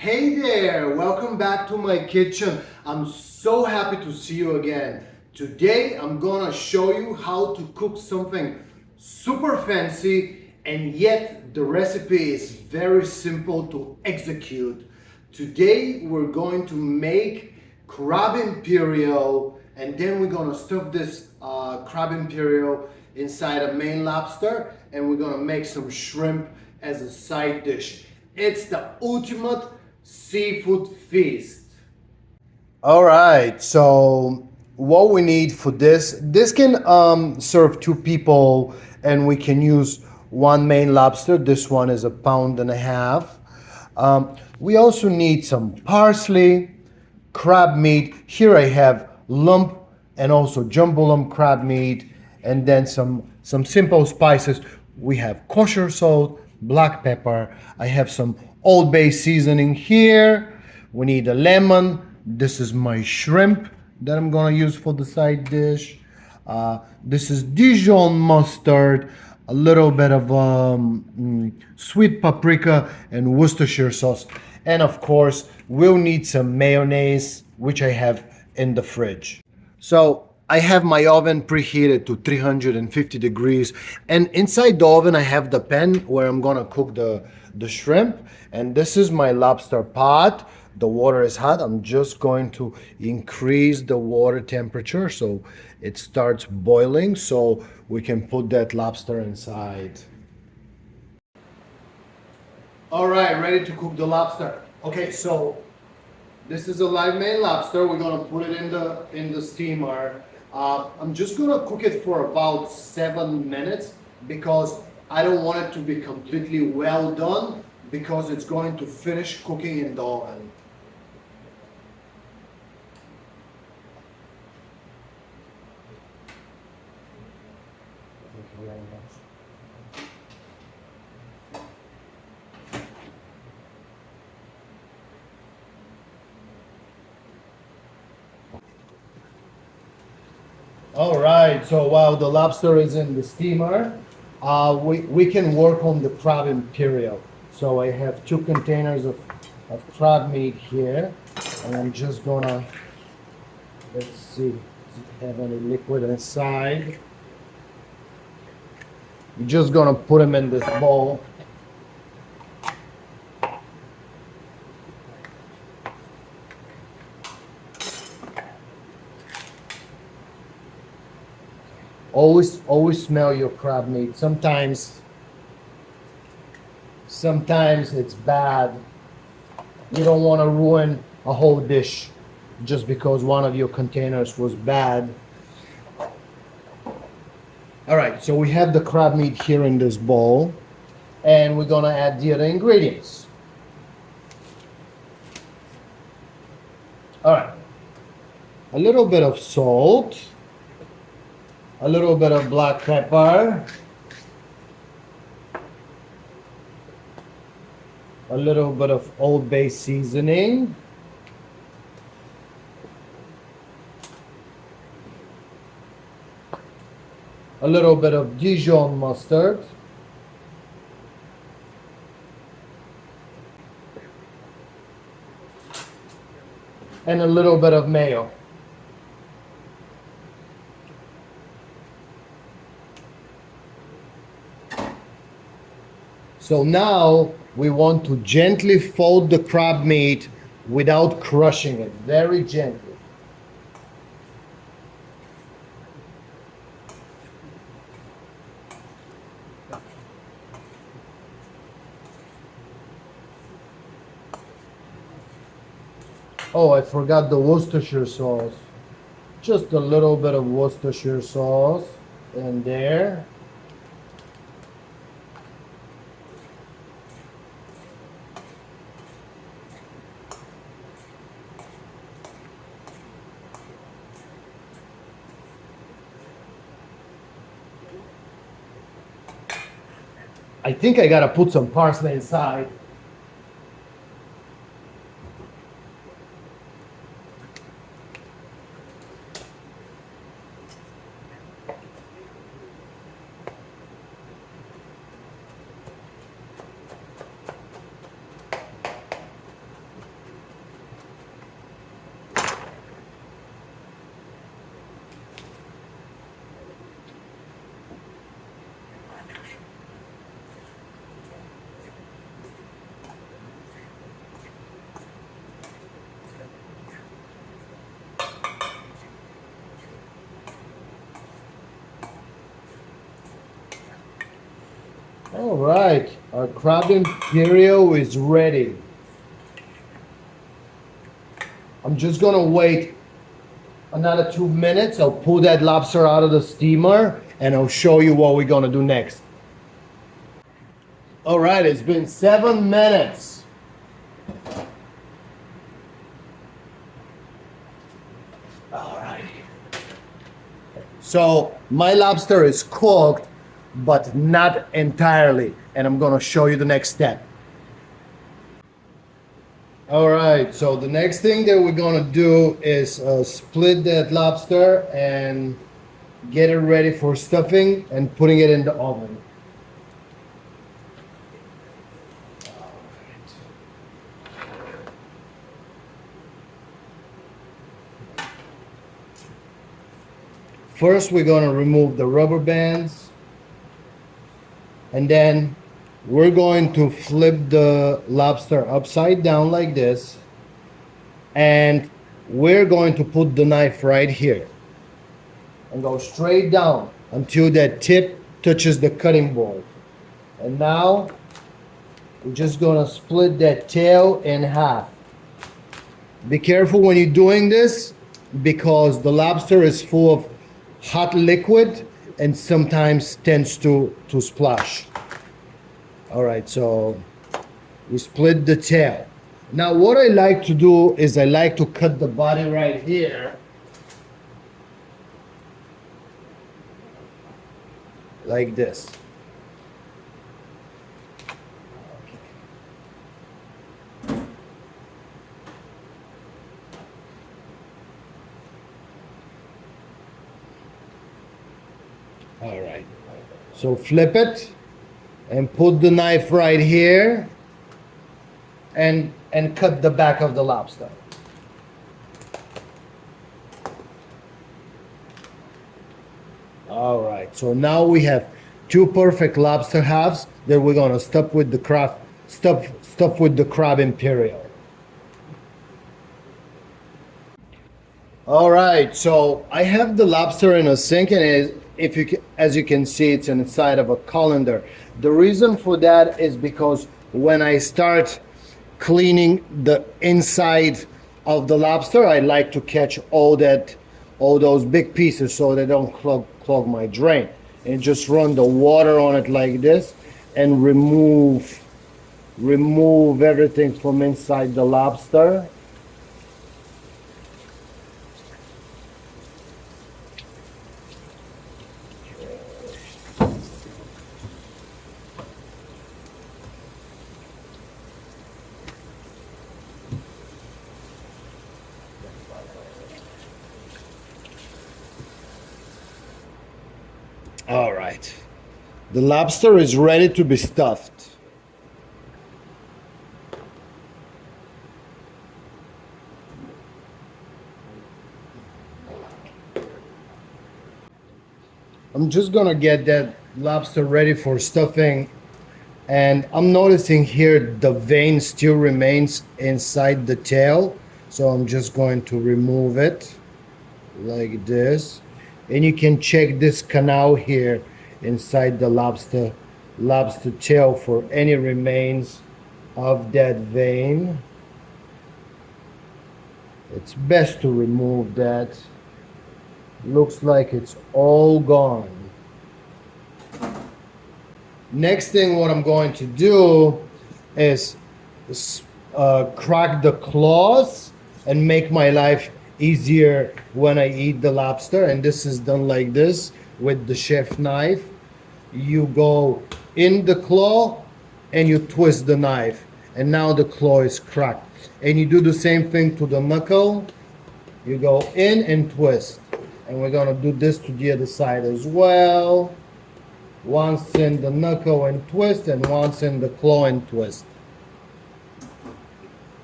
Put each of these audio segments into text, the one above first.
Hey there, welcome back to my kitchen. I'm so happy to see you again. Today I'm gonna show you how to cook something super fancy and yet the recipe is very simple to execute. Today we're going to make crab imperial and then we're gonna stuff this crab imperial inside a Maine lobster and we're gonna make some shrimp as a side dish. It's the ultimate seafood feast. All right, so what we need for this can serve two people and we can use one Maine lobster. This one is 1.5 pounds. We also need some parsley, crab meat. Here I have lump and also jumbo lump crab meat, and then some simple spices. We have kosher salt, black pepper. I have some Old Bay seasoning here. We need a lemon. This is my shrimp that I'm gonna use for the side dish. This is Dijon mustard, a little bit of sweet paprika and Worcestershire sauce. And of course, we'll need some mayonnaise, which I have in the fridge. So I have my oven preheated to 350 degrees. And inside the oven, I have the pan where I'm gonna cook the shrimp. And this is my lobster pot. The water is hot. I'm just going to increase the water temperature so it starts boiling so we can put that lobster inside. All right, ready to cook the lobster. Okay, so this is a live Maine lobster. We're gonna put it in the steamer. I'm just gonna cook it for about 7 minutes because I don't want it to be completely well done because it's going to finish cooking in the oven. Thank you very much. All right, so while the lobster is in the steamer, we can work on the crab imperial. So I have 2 containers of crab meat here, and I'm just gonna, let's see, does it have any liquid inside? I'm just gonna put them in this bowl. Always smell your crab meat. Sometimes it's bad. You don't want to ruin a whole dish just because one of your containers was bad. All right, so we have the crab meat here in this bowl, and we're gonna add the other ingredients. All right, a little bit of salt, a little bit of black pepper, a little bit of Old Bay seasoning, a little bit of Dijon mustard, and a little bit of mayo. So now we want to gently fold the crab meat without crushing it, very gently. Oh, I forgot the Worcestershire sauce. Just a little bit of Worcestershire sauce in there. I think I gotta put some parsley inside. right, our crab Imperial is ready. I'm just gonna wait another 2 minutes. I'll pull that lobster out of the steamer and I'll show you what we're gonna do next. All right, it's been 7 minutes. All right. So my lobster is cooked, but not entirely. And I'm gonna show you the next step. All right, so the next thing that we're gonna do is split that lobster and get it ready for stuffing and putting it in the oven. First, we're gonna remove the rubber bands, and then we're going to flip the lobster upside down like this, and we're going to put the knife right here and go straight down until that tip touches the cutting board. And now we're just gonna split that tail in half. Be careful when you're doing this because the lobster is full of hot liquid and sometimes tends to splash. All right, so we split the tail. Now what I like to do is I like to cut the body right here. Like this. All right, so flip it and put the knife right here and cut the back of the lobster. All right, so now we have two perfect lobster halves that we're gonna stuff with the crab Imperial. All right, so I have the lobster in a sink, and as you can see, it's inside of a colander. The reason for that is because when I start cleaning the inside of the lobster, I like to catch all those big pieces so they don't clog my drain. And just run the water on it like this and remove everything from inside the lobster. All right, the lobster is ready to be stuffed. I'm just gonna get that lobster ready for stuffing, and I'm noticing here the vein still remains inside the tail, so I'm just going to remove it like this. And you can check this canal here inside the lobster tail for any remains of that vein. It's best to remove that. Looks like it's all gone. Next thing what I'm going to do is crack the claws and make my life easier when I eat the lobster. And this is done like this with the chef knife. You go in the claw and you twist the knife, and now the claw is cracked. And you do the same thing to the knuckle. You go in and twist, and we're gonna do this to the other side as well. Once in the knuckle and twist, and once in the claw and twist.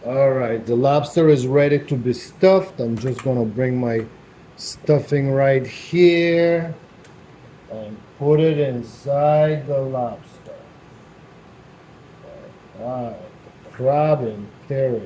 All right, the lobster is ready to be stuffed. I'm just gonna bring my stuffing right here and put it inside the lobster. All right, crab Imperial.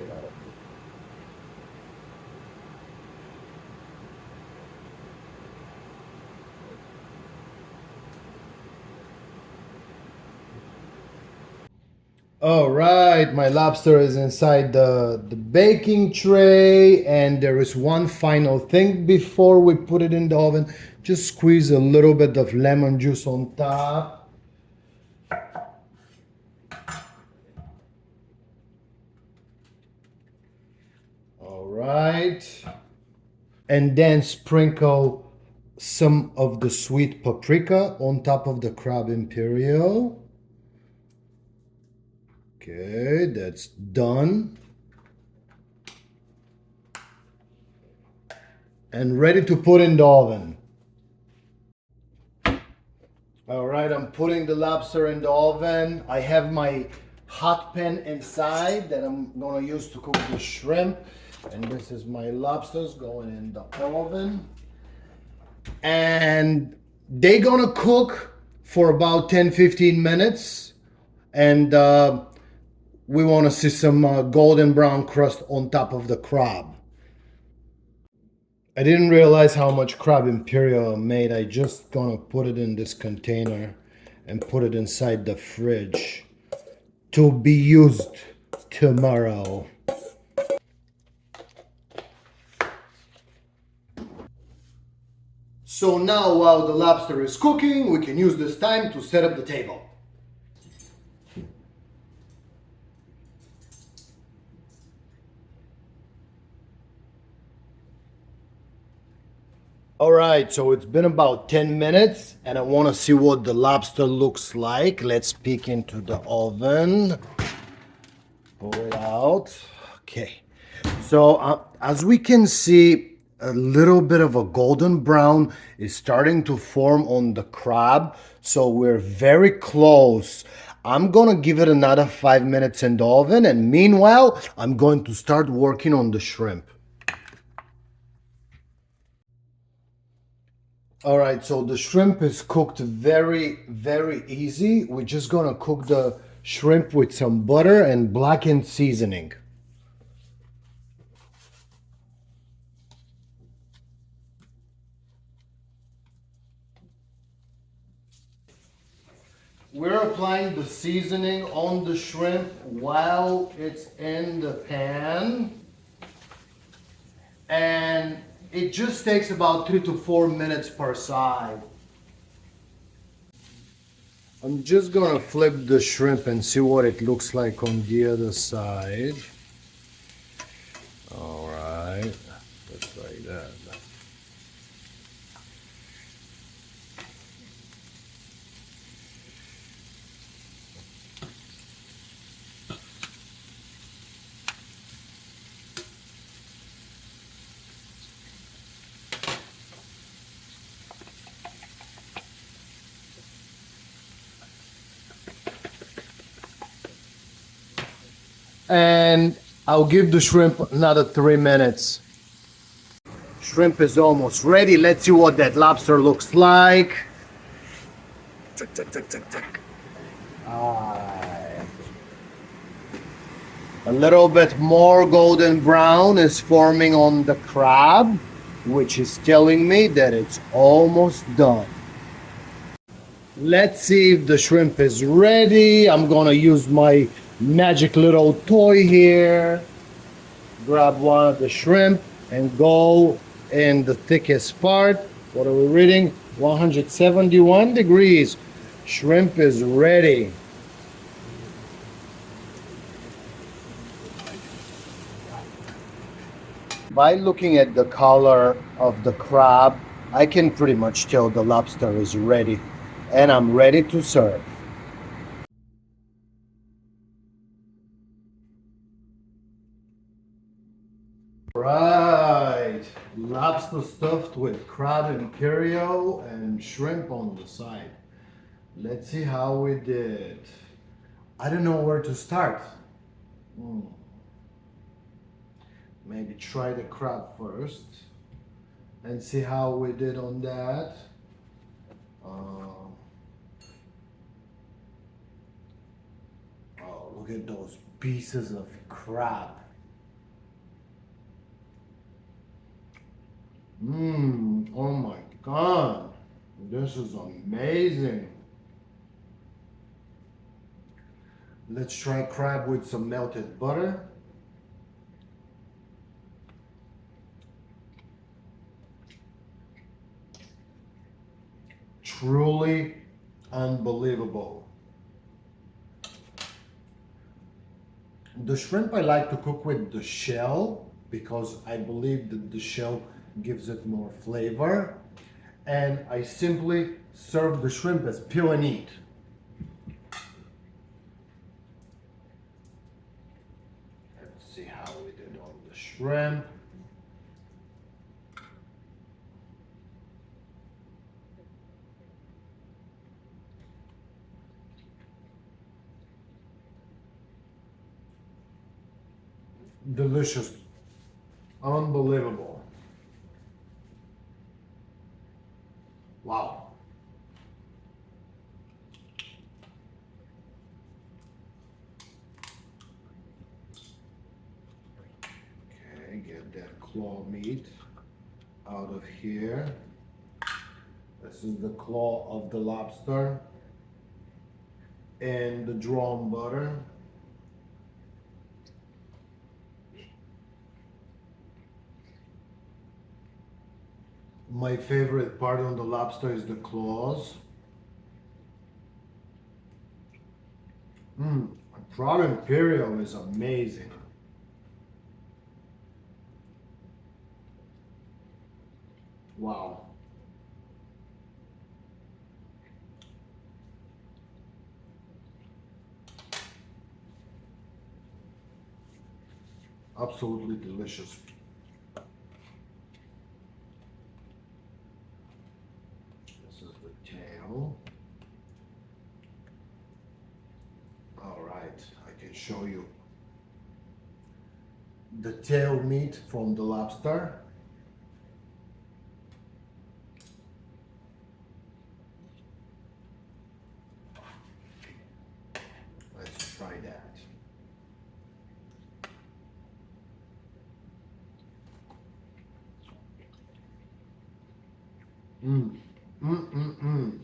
All right, my lobster is inside the baking tray, and there is one final thing before we put it in the oven. Just squeeze a little bit of lemon juice on top. All right. And then sprinkle some of the sweet paprika on top of the crab Imperial. Okay, that's done. And ready to put in the oven. All right, I'm putting the lobster in the oven. I have my hot pan inside that I'm gonna use to cook the shrimp. And this is my lobsters going in the oven. And they're gonna cook for about 10-15 minutes. And we wanna see some golden brown crust on top of the crab. I didn't realize how much crab Imperial I made. I just gonna put it in this container and put it inside the fridge to be used tomorrow. So now while the lobster is cooking, we can use this time to set up the table. All right, so it's been about 10 minutes and I want to see what the lobster looks like. Let's peek into the oven. Pull it out. Okay. So as we can see, a little bit of a golden brown is starting to form on the crab. So we're very close. I'm gonna give it another 5 minutes in the oven, and meanwhile, I'm going to start working on the shrimp. All right, so the shrimp is cooked very easy. We're just gonna cook the shrimp with some butter and blackened seasoning. We're applying the seasoning on the shrimp while it's in the pan. And it just takes about 3 to 4 minutes per side. I'm just gonna flip the shrimp and see what it looks like on the other side. All right, just like that. And I'll give the shrimp another 3 minutes. Shrimp is almost ready. Let's see what that lobster looks like. Tuck, tuck, tuck, tuck, tuck. A little bit more golden brown is forming on the crab, which is telling me that it's almost done. Let's see if the shrimp is ready. I'm gonna use my magic little toy here. Grab one of the shrimp and go in the thickest part. What are we reading? 171 degrees. Shrimp is ready. By looking at the color of the crab, I can pretty much tell the lobster is ready, and I'm ready to serve. Right, lobster stuffed with crab Imperial and shrimp on the side. Let's see how we did. I don't know where to start. Maybe try the crab first and see how we did on that. Oh, look at those pieces of crab. Oh my God, this is amazing. Let's try crab with some melted butter. Truly unbelievable. The shrimp I like to cook with the shell because I believe that the shell gives it more flavor. And I simply serve the shrimp as peel and eat. Let's see how we did on the shrimp. Delicious. Unbelievable. Wow. Okay, get that claw meat out of here. This is the claw of the lobster and the drawn butter. My favorite part on the lobster is the claws. Crab Imperial is amazing. Wow. Absolutely delicious. This is the tail. All right, I can show you the tail meat from the lobster. Let's try that. Mmm. Mmm.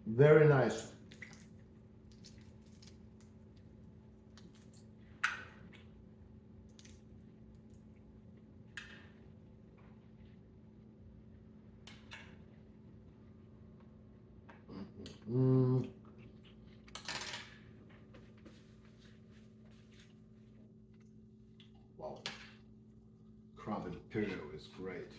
Very nice. Mmm. Wow. Crab Imperial is great.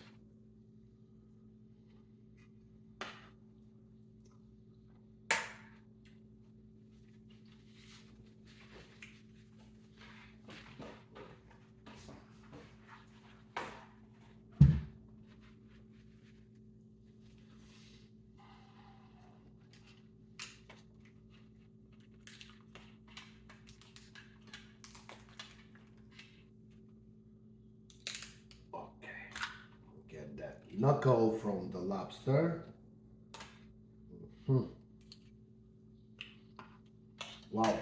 Okay. Get that knuckle from the lobster. Hmm. Wow.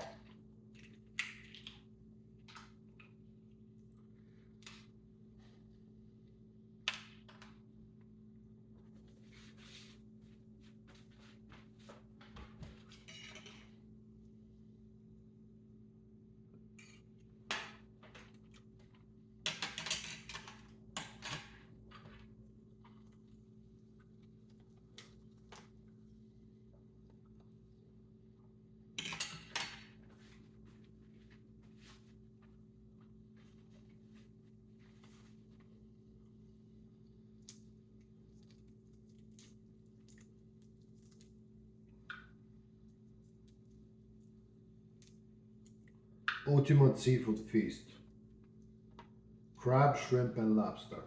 Ultimate seafood feast. Crab, shrimp, and lobster.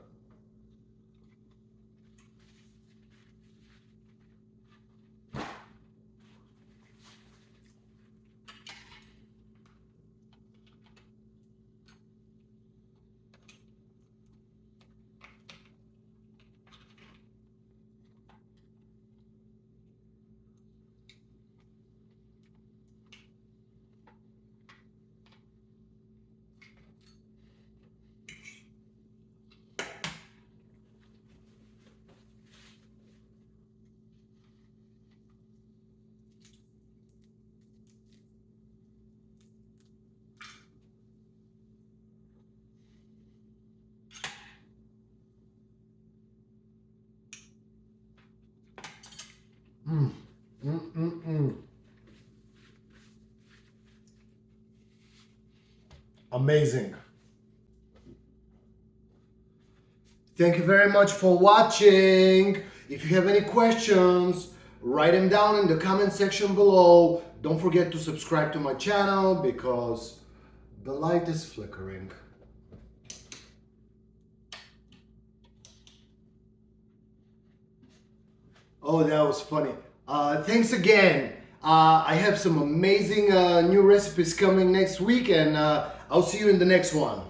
Amazing. Thank you very much for watching. If you have any questions, write them down in the comment section below. Don't forget to subscribe to my channel because the light is flickering. Oh, that was funny. Thanks again. I have some amazing new recipes coming next week, and I'll see you in the next one.